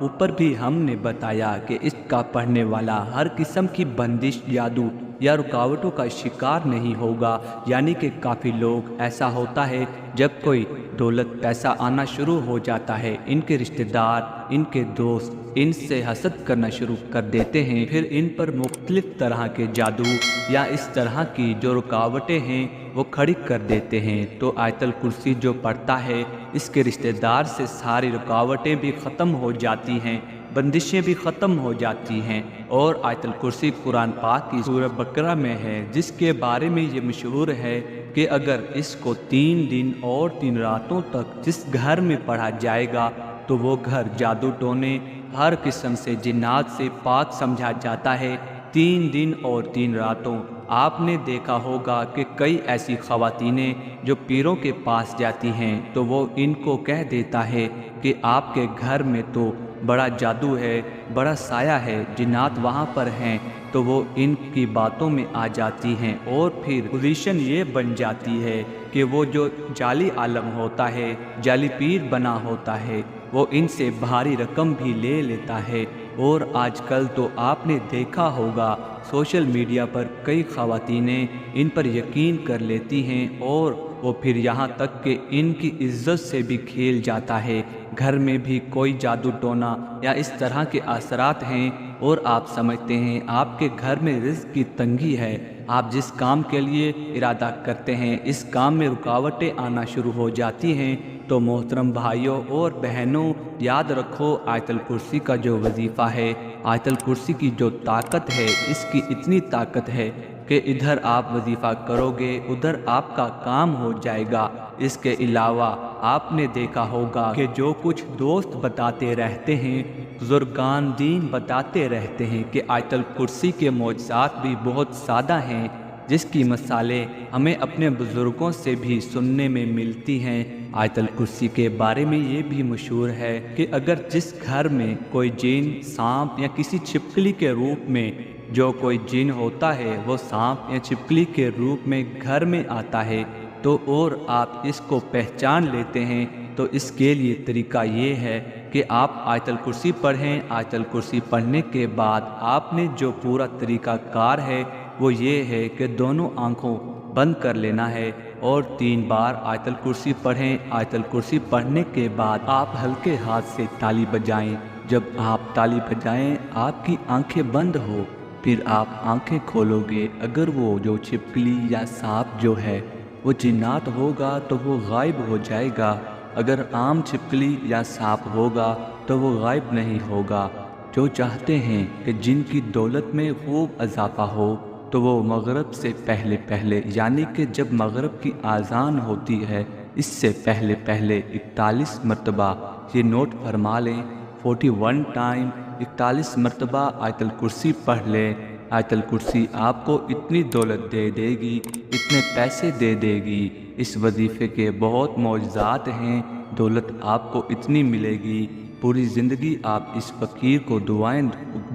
اوپر بھی ہم نے بتایا کہ اس کا پڑھنے والا ہر قسم کی بندش، جادو یا رکاوٹوں کا شکار نہیں ہوگا۔ یعنی کہ کافی لوگ ایسا ہوتا ہے جب کوئی دولت پیسہ آنا شروع ہو جاتا ہے، ان کے رشتہ دار، ان کے دوست ان سے حسد کرنا شروع کر دیتے ہیں، پھر ان پر مختلف طرح کے جادو یا اس طرح کی جو رکاوٹیں ہیں وہ کھڑی کر دیتے ہیں۔ تو آیت الکرسی جو پڑھتا ہے اس کے رشتہ دار سے ساری رکاوٹیں بھی ختم ہو جاتی ہیں، بندشیں بھی ختم ہو جاتی ہیں۔ اور آیت الکرسی قرآن پاک کی سورہ بقرہ میں ہے، جس کے بارے میں یہ مشہور ہے کہ اگر اس کو 3 دن اور 3 راتوں تک جس گھر میں پڑھا جائے گا تو وہ گھر جادو ٹونے، ہر قسم سے جنات سے پاک سمجھا جاتا ہے۔ 3 دن اور 3 راتوں آپ نے دیکھا ہوگا کہ کئی ایسی خواتینیں جو پیروں کے پاس جاتی ہیں تو وہ ان کو کہہ دیتا ہے کہ آپ کے گھر میں تو بڑا جادو ہے، بڑا سایہ ہے، جنات وہاں پر ہیں، تو وہ ان کی باتوں میں آ جاتی ہیں اور پھر پوزیشن یہ بن جاتی ہے کہ وہ جو جعلی عالم ہوتا ہے، جعلی پیر بنا ہوتا ہے، وہ ان سے بھاری رقم بھی لے لیتا ہے۔ اور آج کل تو آپ نے دیکھا ہوگا سوشل میڈیا پر کئی خواتینیں ان پر یقین کر لیتی ہیں اور وہ پھر یہاں تک کہ ان کی عزت سے بھی کھیل جاتا ہے۔ گھر میں بھی کوئی جادو ٹونا یا اس طرح کے اثرات ہیں اور آپ سمجھتے ہیں آپ کے گھر میں رزق کی تنگی ہے، آپ جس کام کے لیے ارادہ کرتے ہیں اس کام میں رکاوٹیں آنا شروع ہو جاتی ہیں، تو محترم بھائیوں اور بہنوں یاد رکھو آیت الکرسی کا جو وظیفہ ہے، آیت الکرسی کی جو طاقت ہے، اس کی اتنی طاقت ہے کہ ادھر آپ وظیفہ کرو گے ادھر آپ کا کام ہو جائے گا۔ اس کے علاوہ آپ نے دیکھا ہوگا کہ جو کچھ دوست بتاتے رہتے ہیں، بزرگان دین بتاتے رہتے ہیں کہ آیت الکرسی کے معجزات بھی بہت زیادہ ہیں، جس کی مثالیں ہمیں اپنے بزرگوں سے بھی سننے میں ملتی ہیں۔ آیت الکرسی کے بارے میں یہ بھی مشہور ہے کہ اگر جس گھر میں کوئی جن، سانپ یا کسی چھپکلی کے روپ میں جو کوئی جن ہوتا ہے وہ سانپ یا چھپکلی کے روپ میں گھر میں آتا ہے تو اور آپ اس کو پہچان لیتے ہیں تو اس کے لیے طریقہ یہ ہے کہ آپ آیت الکرسی پڑھیں۔ آیت الکرسی پڑھنے کے بعد آپ نے جو پورا طریقہ کار ہے وہ یہ ہے کہ دونوں آنکھوں بند کر لینا ہے اور 3 بار آیت الکرسی پڑھیں۔ آیت الکرسی پڑھنے کے بعد آپ ہلکے ہاتھ سے تالی بجائیں۔ جب آپ تالی بجائیں آپ کی آنکھیں بند ہو، پھر آپ آنکھیں کھولو گے، اگر وہ جو چھپکلی یا سانپ جو ہے وہ جنات ہوگا تو وہ غائب ہو جائے گا، اگر عام چھپکلی یا سانپ ہوگا تو وہ غائب نہیں ہوگا۔ جو چاہتے ہیں کہ جن کی دولت میں خوب اضافہ ہو تو وہ مغرب سے پہلے پہلے یعنی کہ جب مغرب کی اذان ہوتی ہے اس سے پہلے پہلے 41 مرتبہ یہ نوٹ فرما لیں، 41 ٹائم 41 مرتبہ آیت الکرسی پڑھ لیں۔ آیت الکرسی آپ کو اتنی دولت دے دے گی، اتنے پیسے دے دے گی۔ اس وظیفے کے بہت معجزات ہیں، دولت آپ کو اتنی ملے گی، پوری زندگی آپ اس فقیر کو دعائیں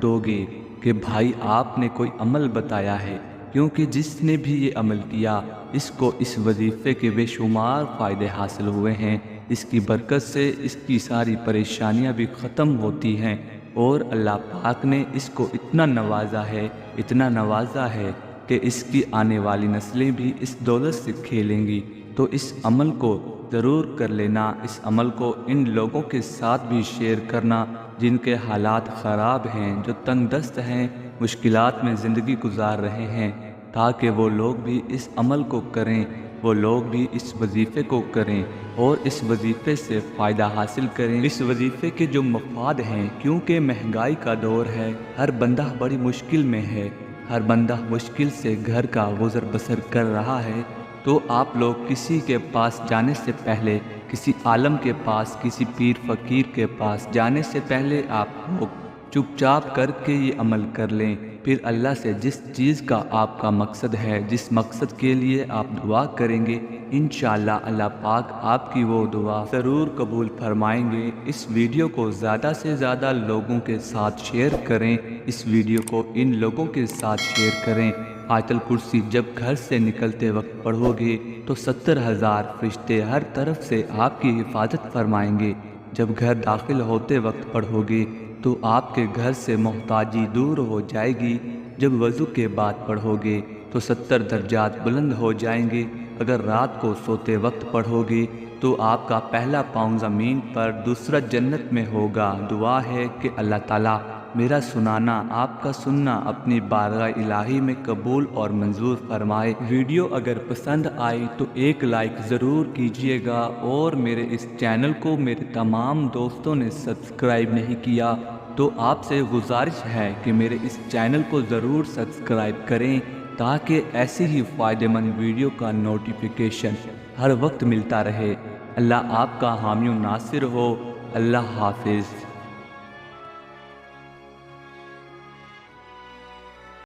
دو گے کہ بھائی آپ نے کوئی عمل بتایا ہے، کیونکہ جس نے بھی یہ عمل کیا اس کو اس وظیفے کے بے شمار فائدے حاصل ہوئے ہیں۔ اس کی برکت سے اس کی ساری پریشانیاں بھی ختم ہوتی ہیں اور اللہ پاک نے اس کو اتنا نوازا ہے، اتنا نوازا ہے کہ اس کی آنے والی نسلیں بھی اس دولت سے کھیلیں گی۔ تو اس عمل کو ضرور کر لینا، اس عمل کو ان لوگوں کے ساتھ بھی شیئر کرنا جن کے حالات خراب ہیں، جو تنگ دست ہیں، مشکلات میں زندگی گزار رہے ہیں، تاکہ وہ لوگ بھی اس عمل کو کریں، وہ لوگ بھی اس وظیفے کو کریں اور اس وظیفے سے فائدہ حاصل کریں۔ اس وظیفے کے جو مفاد ہیں، کیونکہ مہنگائی کا دور ہے، ہر بندہ بڑی مشکل میں ہے، ہر بندہ مشکل سے گھر کا گزر بسر کر رہا ہے، تو آپ لوگ کسی کے پاس جانے سے پہلے، کسی عالم کے پاس، کسی پیر فقیر کے پاس جانے سے پہلے آپ لوگ چپ چاپ کر کے یہ عمل کر لیں۔ پھر اللہ سے جس چیز کا آپ کا مقصد ہے، جس مقصد کے لیے آپ دعا کریں گے، انشاءاللہ اللہ پاک آپ کی وہ دعا ضرور قبول فرمائیں گے۔ اس ویڈیو کو زیادہ سے زیادہ لوگوں کے ساتھ شیئر کریں، اس ویڈیو کو ان لوگوں کے ساتھ شیئر کریں۔ آیت الکرسی جب گھر سے نکلتے وقت پڑھو گے تو 70,000 فرشتے ہر طرف سے آپ کی حفاظت فرمائیں گے، جب گھر داخل ہوتے وقت پڑھو گے تو آپ کے گھر سے محتاجی دور ہو جائے گی۔ جب وضو کے بعد پڑھو گے تو 70 درجات بلند ہو جائیں گے۔ اگر رات کو سوتے وقت پڑھو گے تو آپ کا پہلا پاؤں زمین پر، دوسرا جنت میں ہوگا۔ دعا ہے کہ اللہ تعالیٰ میرا سنانا، آپ کا سننا اپنی بارگاہ الہی میں قبول اور منظور فرمائے۔ ویڈیو اگر پسند آئی تو ایک لائک ضرور کیجیے گا، اور میرے اس چینل کو میرے تمام دوستوں نے سبسکرائب نہیں کیا تو آپ سے گزارش ہے کہ میرے اس چینل کو ضرور سبسکرائب کریں، تاکہ ایسی ہی فائدہ مند ویڈیو کا نوٹیفیکیشن ہر وقت ملتا رہے۔ اللہ آپ کا حامی و ناصر ہو۔ اللہ حافظ۔